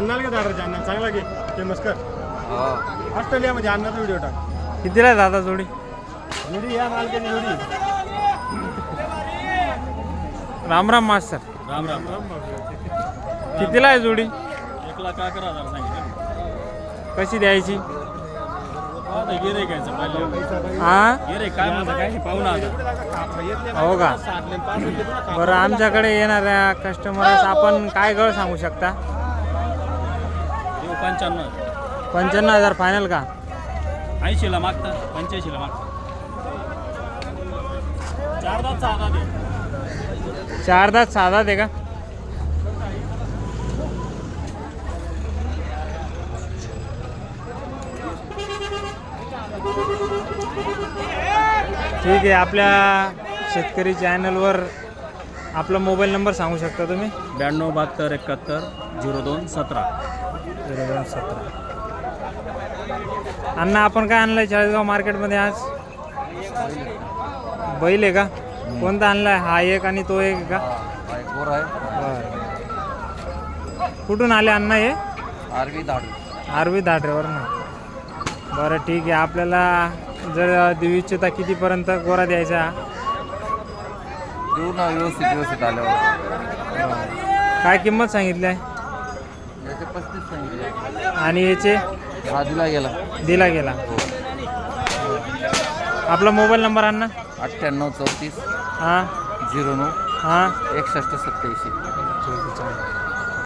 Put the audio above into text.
अन्नाला का दादा अन्ना चांगला घे फेमस कर. ऑस्ट्रेलियामध्ये अन्नाचा व्हिडिओ टाक. कितीला आहे दादा जोडी? जोडी या मालकाची जोडी. राम राम मास्तर. राम राम. कितीला आहे जोडी? 1,11,000 सांगितलं. कशी द्यायची? आता गिरे घ्यायचं पहिले. हा गिरे काय म्हणतं काय पाहून आता. हो का? बरं, आमच्याकडे येणाऱ्या कस्टमर्स आपण काय गळ सांगू शकता? 95. 95,000 फायनल का? 80ला मागतात, 85ला मागतात. 4 दात 6 दात आहे. 4 दात 6 दात आहे का? ठीक आहे. आपल्या शेतकरी चॅनलवर आपला मोबाईल नंबर सांगू शकता तुम्ही? 92 72 71 02 17. 0217. अण्णा आपण काय आणलंय चाळीसगाव मार्केटमध्ये आज? बैल आहे का? कोणता आणलाय? हा एक आणि तो एक का? बरं. कुठून आले अण्णा हे? आरवी धाटरेवर ना. बरं ठीक आहे. आपल्याला जर देऊ इच्छिता कितीपर्यंत गोरा द्यायचा? देऊ ना व्यवस्थित आल्यावर. काय किंमत सांगितली आहे? याचे 35 सांगितले आणि याचे? हा दिला गेला. दिला गेला. आपला मोबाईल नंबर अण्णा? 98 34 हां 09 हां 61 87. ठीक आहे, चालेल.